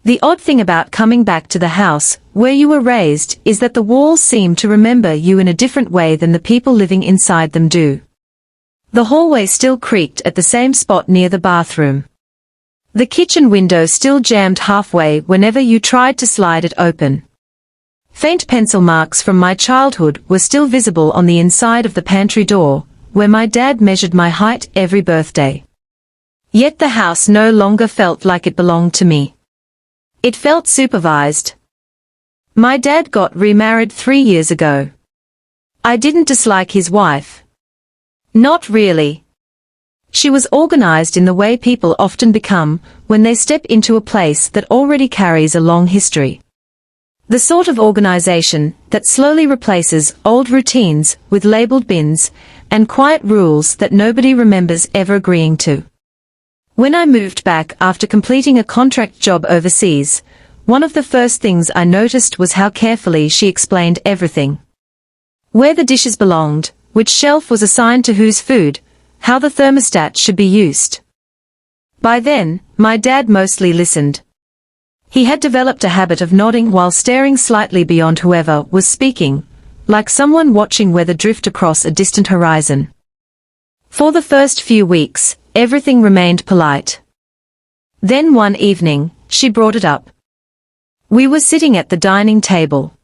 The odd thing about coming back to the house where you were raised is that the walls seem to remember you in a different way than the people living inside them do. The hallway still creaked at the same spot near the bathroom. The kitchen window still jammed halfway whenever you tried to slide it open. Faint pencil marks from my childhood were still visible on the inside of the pantry door, where my dad measured my height every birthday. Yet the house no longer felt like it belonged to me. It felt supervised. My dad got remarried 3 years ago. I didn't dislike his wife. Not really. She was organized in the way people often become when they step into a place that already carries a long history. The sort of organization that slowly replaces old routines with labeled bins and quiet rules that nobody remembers ever agreeing to. When I moved back after completing a contract job overseas, one of the first things I noticed was how carefully she explained everything. Where the dishes belonged, which shelf was assigned to whose food, how the thermostat should be used. By then, my dad mostly listened. He had developed a habit of nodding while staring slightly beyond whoever was speaking, like someone watching weather drift across a distant horizon. For the first few weeks, everything remained polite. Then one evening, she brought it up. We were sitting at the dining table.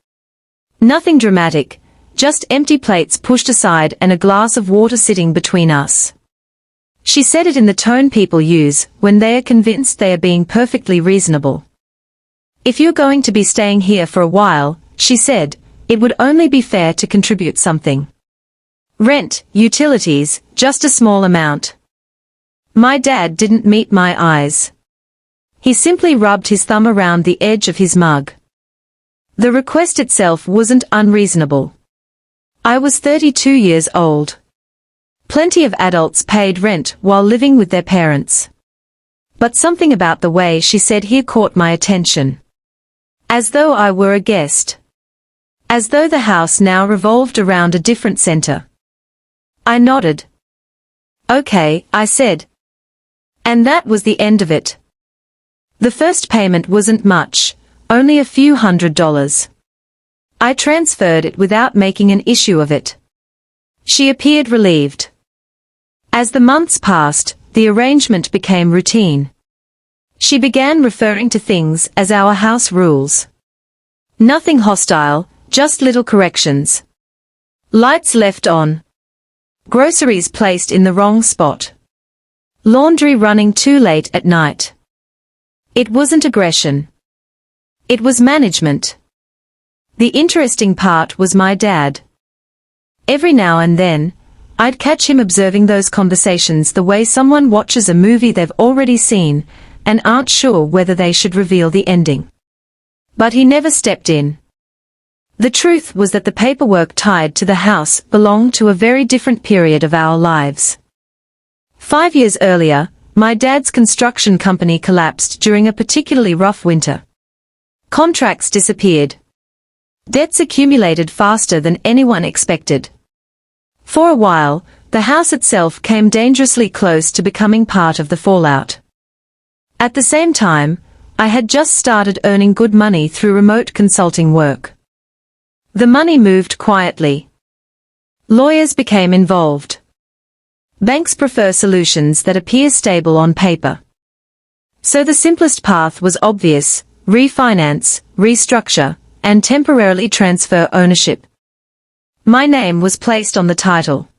Nothing dramatic, just empty plates pushed aside and a glass of water sitting between us. She said it in the tone people use when they are convinced they are being perfectly reasonable. If you're going to be staying here for a while, she said, it would only be fair to contribute something. Rent, utilities, just a small amount. My dad didn't meet my eyes. He simply rubbed his thumb around the edge of his mug. The request itself wasn't unreasonable. I was 32 years old. Plenty of adults paid rent while living with their parents. But something about the way she said here caught my attention. As though I were a guest. As though the house now revolved around a different center. I nodded. Okay, I said. And that was the end of it. The first payment wasn't much, only a few $100s. I transferred it without making an issue of it. She appeared relieved. As the months passed, the arrangement became routine. She began referring to things as our house rules. Nothing hostile, just little corrections. Lights left on. Groceries placed in the wrong spot. Laundry running too late at night. It wasn't aggression. It was management. The interesting part was my dad. Every now and then, I'd catch him observing those conversations the way someone watches a movie they've already seen and aren't sure whether they should reveal the ending. But he never stepped in. The truth was that the paperwork tied to the house belonged to a very different period of our lives. 5 years earlier, my dad's construction company collapsed during a particularly rough winter. Contracts disappeared. Debts accumulated faster than anyone expected. For a while, the house itself came dangerously close to becoming part of the fallout. At the same time, I had just started earning good money through remote consulting work. The money moved quietly. Lawyers became involved. Banks prefer solutions that appear stable on paper. So the simplest path was obvious: refinance, restructure, and temporarily transfer ownership. My name was placed on the title.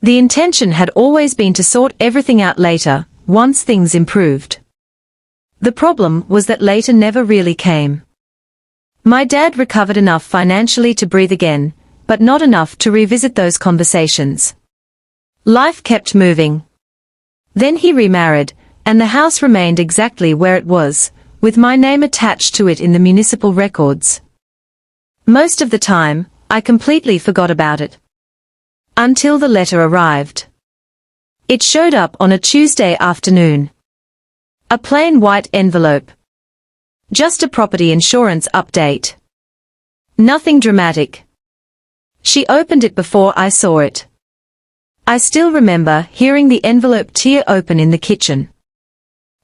The intention had always been to sort everything out later, once things improved. The problem was that later never really came. My dad recovered enough financially to breathe again, but not enough to revisit those conversations. Life kept moving. Then he remarried, and the house remained exactly where it was, with my name attached to it in the municipal records. Most of the time, I completely forgot about it. Until the letter arrived. It showed up on a Tuesday afternoon. A plain white envelope. Just a property insurance update. Nothing dramatic. She opened it before I saw it. I still remember hearing the envelope tear open in the kitchen.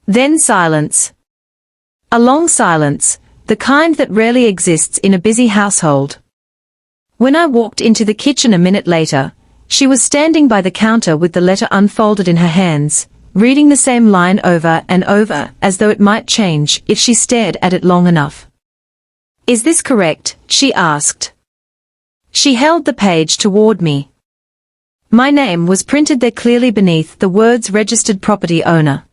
Then silence. A long silence, the kind that rarely exists in a busy household. When I walked into the kitchen a minute later, she was standing by the counter with the letter unfolded in her hands, reading the same line over and over as though it might change if she stared at it long enough. "Is this correct?" she asked. She held the page toward me. My name was printed there clearly beneath the words registered property owner.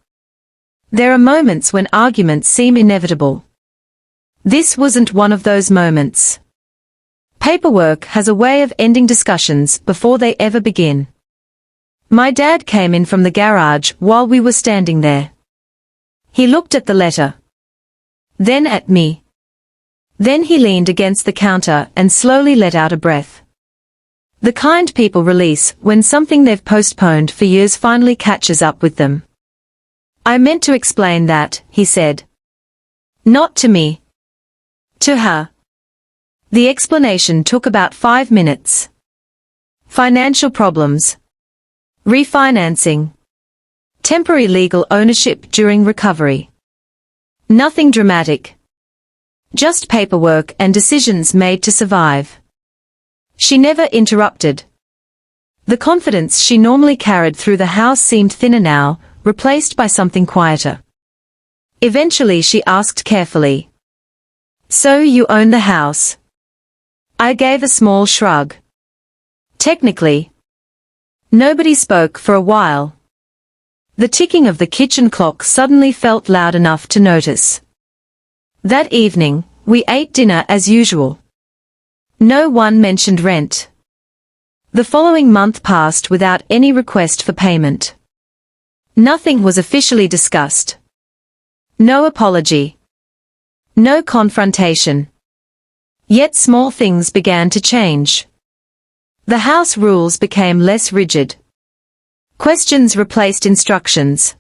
There are moments when arguments seem inevitable. This wasn't one of those moments. Paperwork has a way of ending discussions before they ever begin. My dad came in from the garage while we were standing there. He looked at the letter. Then at me. Then he leaned against the counter and slowly let out a breath. The kind people release when something they've postponed for years finally catches up with them. "I meant to explain that," he said. "Not to me. To her." The explanation took about 5 minutes. Financial problems. Refinancing. Temporary legal ownership during recovery. Nothing dramatic. Just paperwork and decisions made to survive. She never interrupted. The confidence she normally carried through the house seemed thinner now, replaced by something quieter. Eventually she asked carefully, "So you own the house?" I gave a small shrug. "Technically." Nobody spoke for a while. The ticking of the kitchen clock suddenly felt loud enough to notice. That evening, we ate dinner as usual. No one mentioned rent. The following month passed without any request for payment. Nothing was officially discussed. No apology. No confrontation. Yet small things began to change. The house rules became less rigid. Questions replaced instructions.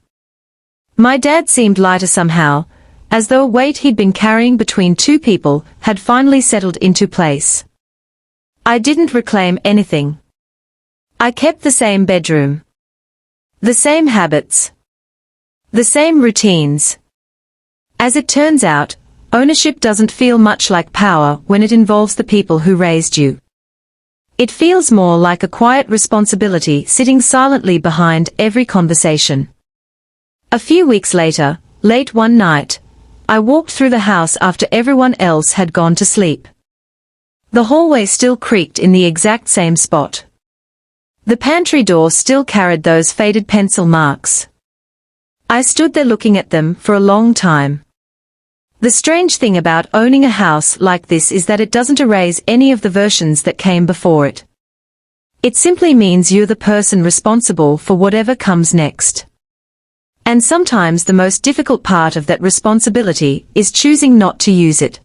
My dad seemed lighter somehow, as though a weight he'd been carrying between two people had finally settled into place. I didn't reclaim anything. I kept the same bedroom. The same habits. The same routines. As it turns out, ownership doesn't feel much like power when it involves the people who raised you. It feels more like a quiet responsibility sitting silently behind every conversation. A few weeks later, late one night, I walked through the house after everyone else had gone to sleep. The hallway still creaked in the exact same spot. The pantry door still carried those faded pencil marks. I stood there looking at them for a long time. The strange thing about owning a house like this is that it doesn't erase any of the versions that came before it. It simply means you're the person responsible for whatever comes next. And sometimes the most difficult part of that responsibility is choosing not to use it.